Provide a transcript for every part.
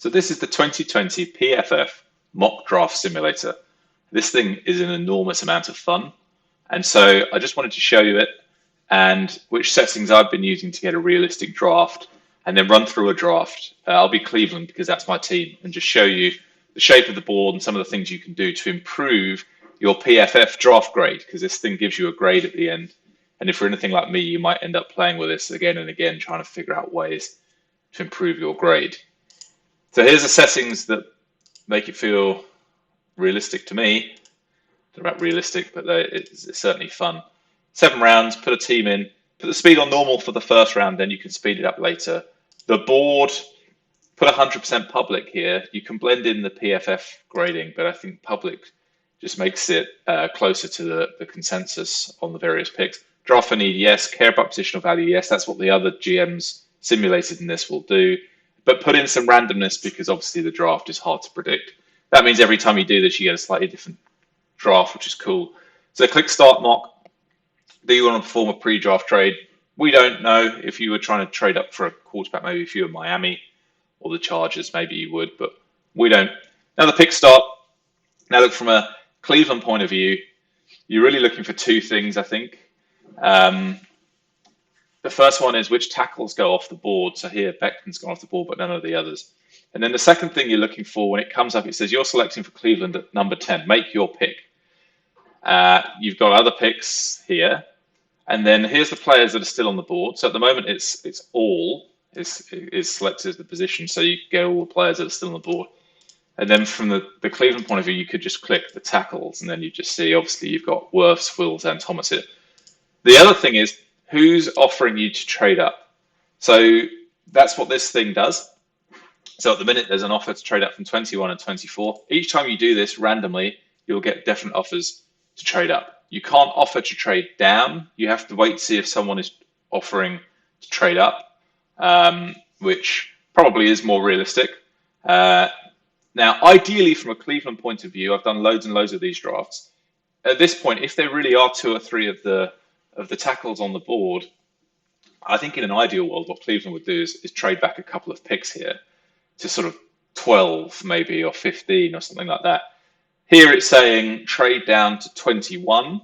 So this is the 2020 PFF Mock Draft Simulator. This thing is an enormous amount of fun. And so I just wanted to show you it and which settings I've been using to get a realistic draft and then run through a draft. I'll be Cleveland because that's my team, and just show you the shape of the board and some of the things you can do to improve your PFF draft grade, because this thing gives you a grade at the end. And if you're anything like me, you might end up playing with this again and again, trying to figure out ways to improve your grade. So here's the settings that make it feel realistic to me. They're about realistic, but it's certainly fun. 7 rounds, put a team in, put the speed on normal for the first round, then you can speed it up later. The board, put 100% public here. You can blend in the PFF grading, but I think public just makes it closer to the consensus on the various picks. Draft for need, yes. Care about positional value, yes. That's what the other GMs simulated in this will do. But put in some randomness, because obviously the draft is hard to predict. That means every time you do this, you get a slightly different draft, which is cool. So click Start Mock. Do you want to perform a pre-draft trade? We don't know. If you were trying to trade up for a quarterback, maybe if you were Miami or the Chargers, maybe you would, but we don't. Now the pick start. Now look, from a Cleveland point of view, you're really looking for 2 things, I think. The first one is which tackles go off the board. So here, Beckton's gone off the board, but none of the others. And then the second thing you're looking for, when it comes up, it says you're selecting for Cleveland at number 10. Make your pick. You've got other picks here. And then here's the players that are still on the board. So at the moment, it's all is selected as the position. So you get all the players that are still on the board. And then from the Cleveland point of view, you could just click the tackles, and then you just see, obviously, you've got Wirfs, Wills, and Thomas here. The other thing is, who's offering you to trade up? So that's what this thing does. So at the minute, there's an offer to trade up from 21 and 24. Each time you do this randomly, you'll get different offers to trade up. You can't offer to trade down. You have to wait to see if someone is offering to trade up, which probably is more realistic. Now, ideally, from a Cleveland point of view, I've done loads and loads of these drafts. At this point, if there really are 2 or 3 of the tackles on the board, I think in an ideal world, what Cleveland would do is trade back a couple of picks here to sort of 12 maybe, or 15 or something like that. Here it's saying trade down to 21.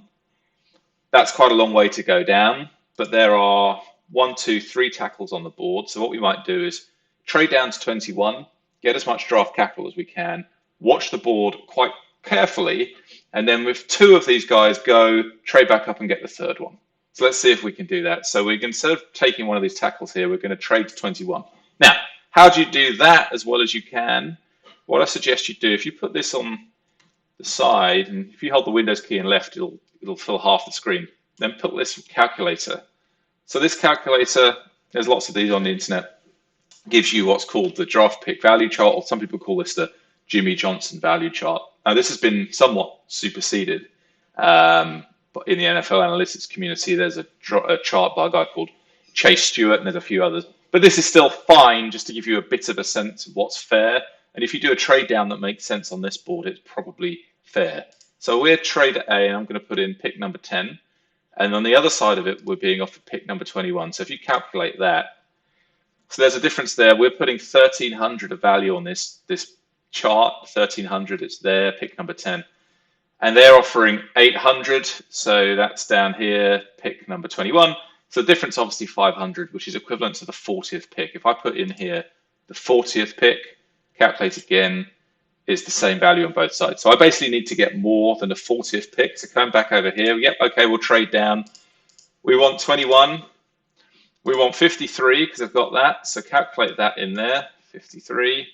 That's quite a long way to go down, but there are 1, 2, 3 tackles on the board. So what we might do is trade down to 21, get as much draft capital as we can, watch the board quite carefully, and then with 2 of these guys go, trade back up and get the 3rd one. So let's see if we can do that. So we're going to, instead of taking one of these tackles here, we're going to trade to 21. Now, how do you do that as well as you can? What I suggest you do, if you put this on the side, and if you hold the Windows key and left, it'll fill half the screen. Then put this calculator. So this calculator, there's lots of these on the internet, gives you what's called the draft pick value chart, or some people call this the Jimmy Johnson value chart. Now, this has been somewhat superseded, but in the NFL analytics community, there's a chart by a guy called Chase Stewart, and there's a few others. But this is still fine, just to give you a bit of a sense of what's fair. And if you do a trade down that makes sense on this board, it's probably fair. So we're trade A, and I'm going to put in pick number 10. And on the other side of it, we're being offered pick number 21. So if you calculate that, so there's a difference there. We're putting 1,300 of value on this chart. 1,300, it's there, pick number 10. And they're offering 800. So that's down here, pick number 21. So the difference, obviously, 500, which is equivalent to the 40th pick. If I put in here the 40th pick, calculate again, is the same value on both sides. So I basically need to get more than the 40th pick. So come back over here. Yep, okay, we'll trade down. We want 21. We want 53 because I've got that. So calculate that in there, 53.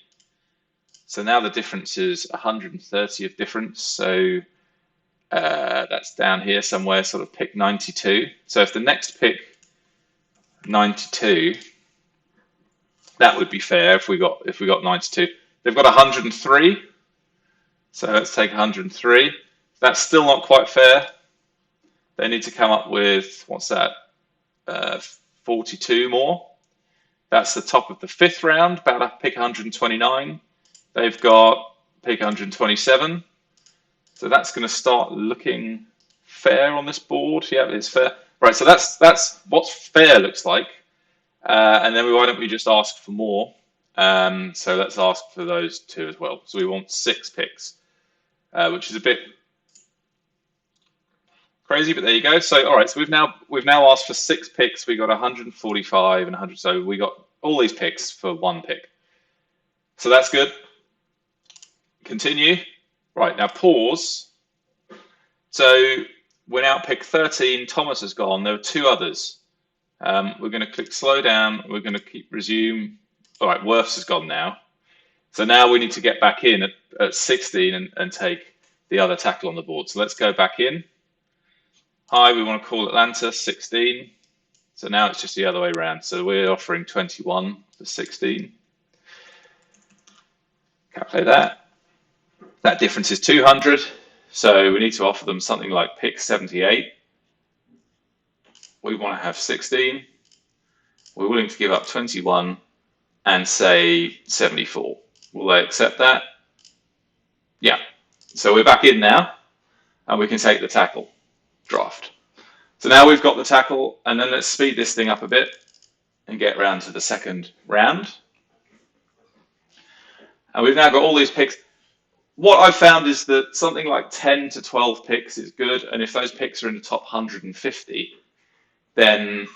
So now the difference is 130 of difference. So that's down here somewhere, sort of pick 92. So if the next pick 92, that would be fair if we got 92. They've got 103. So let's take 103. That's still not quite fair. They need to come up with, what's that? 42 more. That's the top of the 5th round, about a pick 129. They've got pick 127. So that's going to start looking fair on this board. Yeah, it's fair. Right, so that's what fair looks like. And then why don't we just ask for more? So let's ask for those two as well. So we want 6 picks, which is a bit crazy, but there you go. So all right, so we've now asked for 6 picks. We got 145 and 100. So we got all these picks for 1 pick. So that's good. Continue. Right, now pause. So we're now at pick 13. Thomas has gone. There are 2 others. We're going to click slow down. We're going to keep resume. All right, Worths has gone now. So now we need to get back in at 16 and take the other tackle on the board. So let's go back in. Hi, we want to call Atlanta 16. So now it's just the other way around. So we're offering 21 for 16. Calculate that. That difference is 200. So we need to offer them something like pick 78. We want to have 16. We're willing to give up 21 and say 74. Will they accept that? Yeah. So we're back in now, and we can take the tackle draft. So now we've got the tackle, and then let's speed this thing up a bit and get round to the second round. And we've now got all these picks. What I've found is that something like 10 to 12 picks is good, and if those picks are in the top 150, then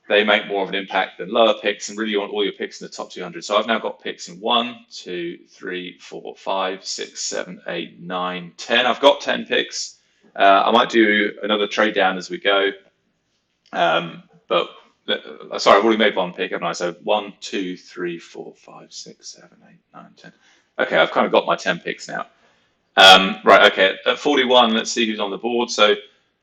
they make more of an impact than lower picks, and really you want all your picks in the top 200. So I've now got picks in 1, 2, 3, 4, 5, 6, 7, 8, 9, 10. I've got 10 picks. I might do another trade down as we go. But sorry, I've already made 1 pick, haven't I? So 1, 2, 3, 4, 5, 6, 7, 8, 9, 10. Okay, I've kind of got my 10 picks now. Right, okay, at 41, let's see who's on the board. So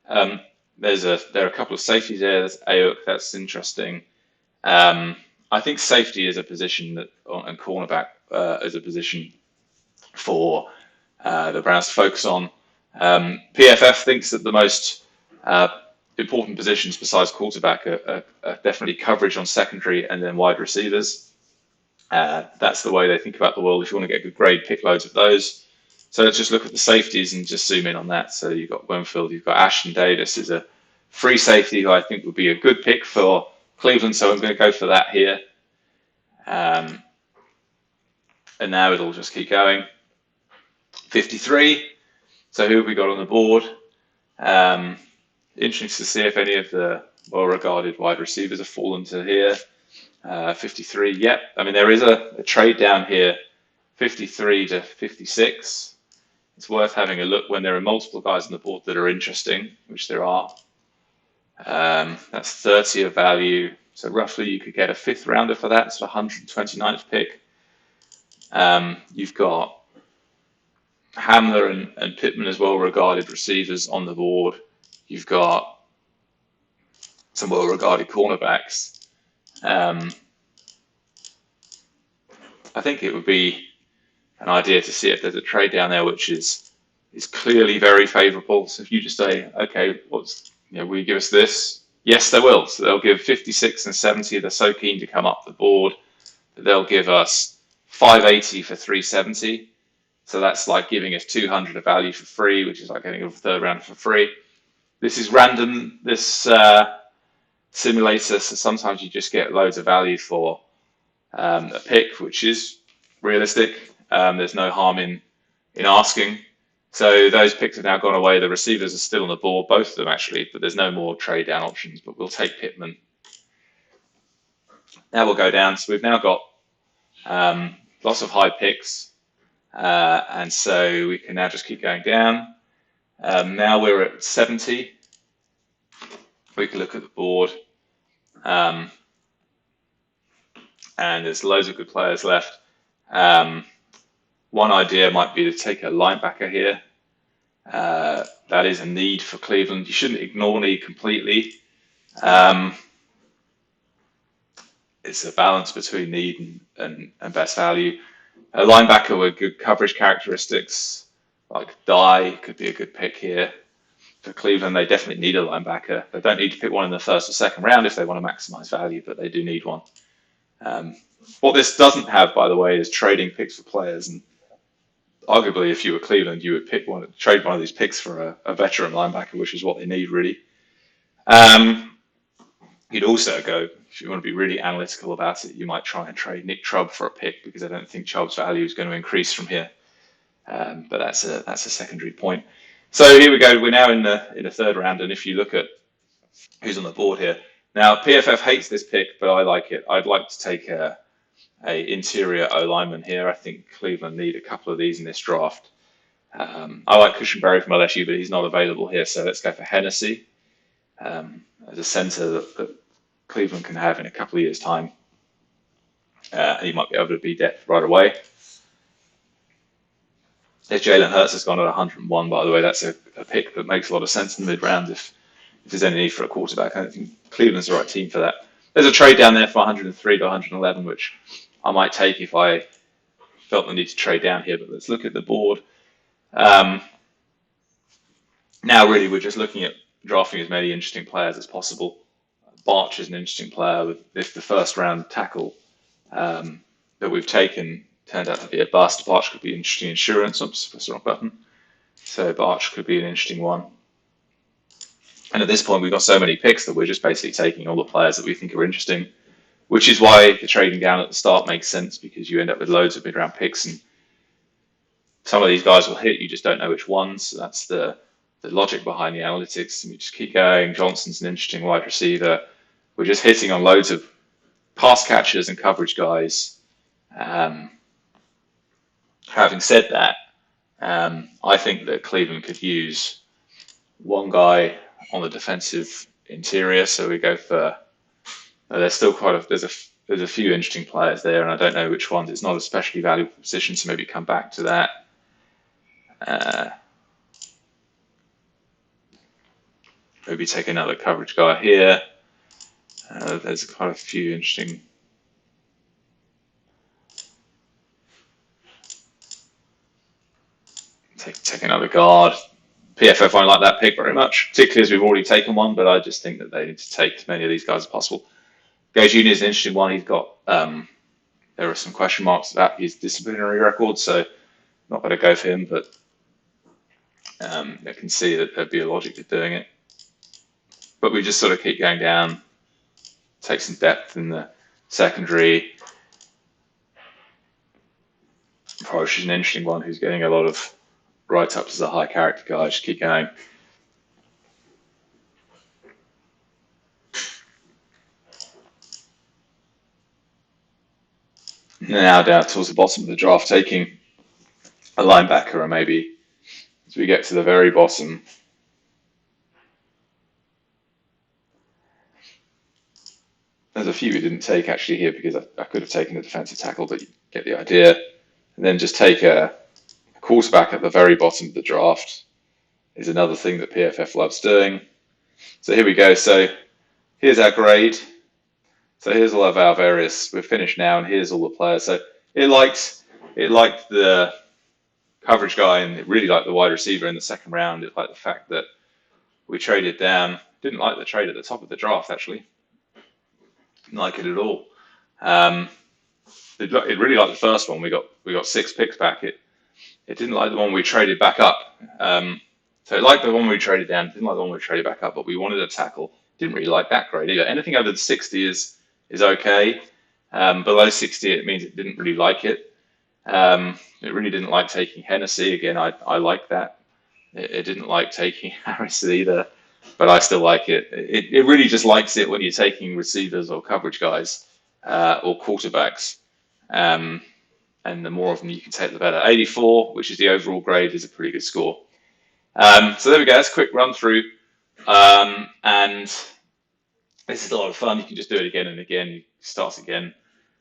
there are a couple of safeties there. There's Ayuk, that's interesting. I think safety is a position and cornerback is a position for the Browns to focus on. PFF thinks that the most important positions besides quarterback are definitely coverage on secondary and then wide receivers. That's the way they think about the world. If you want to get a good grade, pick loads of those. So let's just look at the safeties and just zoom in on that. So you've got Winfield, you've got Ashton Davis is a free safety who I think would be a good pick for Cleveland. So I'm going to go for that here. And now it'll just keep going. 53. So who have we got on the board? Interesting to see if any of the well-regarded wide receivers have fallen to here. 53. Yep. I mean, there is a trade down here, 53 to 56. It's worth having a look when there are multiple guys on the board that are interesting, which there are. That's 30 of value. So roughly you could get a 5th rounder for that. It's a 129th pick. You've got Hamler and Pittman as well-regarded receivers on the board. You've got some well-regarded cornerbacks. I think it would be an idea to see if there's a trade down there which is clearly very favourable. So if you just say, okay, will you give us this? Yes, they will. So they'll give 56 and 70. They're so keen to come up the board that they'll give us 580 for 370. So that's like giving us 200 of value for free, which is like getting a 3rd round for free. This is random, this simulator, so sometimes you just get loads of value for a pick, which is realistic. There's no harm in asking. So those picks have now gone away. The receivers are still on the board, both of them actually, but there's no more trade down options, but we'll take Pittman. Now we'll go down. So we've now got lots of high picks, and so we can now just keep going down. Now we're at 70. We can look at the board, and there's loads of good players left. One idea might be to take a linebacker here. That is a need for Cleveland. You shouldn't ignore need completely. It's a balance between need and best value. A linebacker with good coverage characteristics, like Dye, could be a good pick here. For Cleveland, they definitely need a linebacker. They don't need to pick one in the 1st or 2nd round if they want to maximize value, but they do need one. What this doesn't have, by the way, is trading picks for players. And arguably, if you were Cleveland, you would trade one of these picks for a veteran linebacker, which is what they need, really. You'd also go if you want to be really analytical about it, you might try and trade Nick Chubb for a pick because I don't think Chubb's value is going to increase from here. But that's a secondary point. So here we go. We're now in the third round, and if you look at who's on the board here now, PFF hates this pick, but I like it. I'd like to take a interior O lineman here. I think Cleveland need a couple of these in this draft. I like Cushenberry from LSU, but he's not available here, so let's go for Hennessy as a center that Cleveland can have in a couple of years' time. He might be able to be depth right away. There's Jalen Hurts has gone at 101, by the way. That's a pick that makes a lot of sense in the mid-round if there's any need for a quarterback. I don't think Cleveland's the right team for that. There's a trade down there from 103 to 111, which I might take if I felt the need to trade down here. But let's look at the board. Now, really, we're just looking at drafting as many interesting players as possible. Barch is an interesting player. If the first round tackle that we've taken turned out to be a bust, Barch could be interesting insurance. Oops, press the wrong button. So Barch could be an interesting one. And at this point, we've got so many picks that we're just basically taking all the players that we think are interesting, which is why the trading down at the start makes sense, because you end up with loads of mid-round picks, and some of these guys will hit. You just don't know which ones. So that's the logic behind the analytics. And we just keep going. Johnson's an interesting wide receiver. We're just hitting on loads of pass catchers and coverage guys. Having said that, I think that Cleveland could use one guy on the defensive interior. So we go for. There's still there's a few interesting players there, and I don't know which ones. It's not a especially valuable position, so maybe come back to that. Maybe take another coverage guy here. There's quite a few interesting. Take another guard. PFF won't like that pick very much, particularly as we've already taken one, but I just think that they need to take as many of these guys as possible. Gage Jr. is an interesting one. He's got, there are some question marks about his disciplinary record, so not going to go for him, but I can see that there'd be a logic to doing it. But we just sort of keep going down, take some depth in the secondary. Prosh is an interesting one who's getting a lot of write-ups as a high character guy. Just keep going. Now down towards the bottom of the draft, taking a linebacker, or maybe as we get to the very bottom, there's a few we didn't take actually here because I could have taken a defensive tackle, but you get the idea. And then just take a quarterback at the very bottom of the draft is another thing that PFF loves doing. So here we go. So here's our grade. So here's all of our various. We're finished now, and here's all the players. So it liked the coverage guy, and it really liked the wide receiver in the second round. It liked the fact that we traded down. Didn't like the trade at the top of the draft actually. Didn't like it at all. It really liked the first one. We got 6 picks back. It didn't like the one we traded back up. So it liked the one we traded down. Didn't like the one we traded back up. But we wanted a tackle. Didn't really like that grade either. Anything over the 60 is okay. Below 60, it means it didn't really like it. It really didn't like taking Hennessy. Again, I like that. It didn't like taking Harris either, but I still like it. It really just likes it when you're taking receivers or coverage guys or quarterbacks. And the more of them you can take, the better. 84, which is the overall grade, is a pretty good score. So there we go. That's a quick run through. And this is a lot of fun. You can just do it again and again. You start again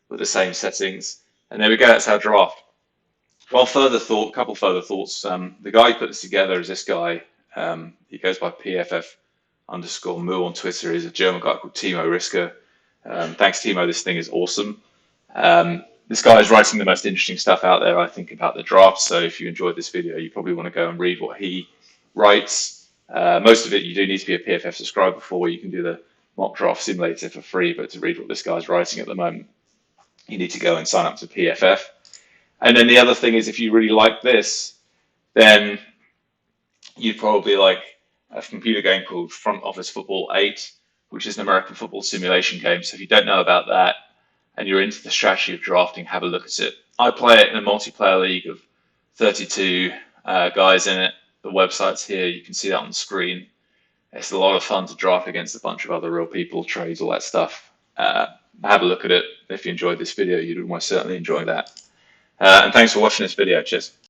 with the same settings. And there we go. That's our draft. Well, couple further thoughts. The guy who put this together is this guy. He goes by PFF_Moo on Twitter. He's a German guy called Timo Risker. Thanks, Timo. This thing is awesome. This guy is writing the most interesting stuff out there, I think, about the draft. So if you enjoyed this video, you probably want to go and read what he writes. Most of it, you do need to be a PFF subscriber for. You can do the mock draft simulator for free, but to read what this guy's writing at the moment, you need to go and sign up to PFF. And then the other thing is, if you really like this, then you'd probably like a computer game called Front Office Football 8, which is an American football simulation game. So if you don't know about that and you're into the strategy of drafting, have a look at it. I play it in a multiplayer league of 32 guys in it. The website's here. You can see that on the screen. It's a lot of fun to draft against a bunch of other real people, trades, all that stuff. Have a look at it. If you enjoyed this video, you'd almost certainly enjoy that. And thanks for watching this video. Cheers.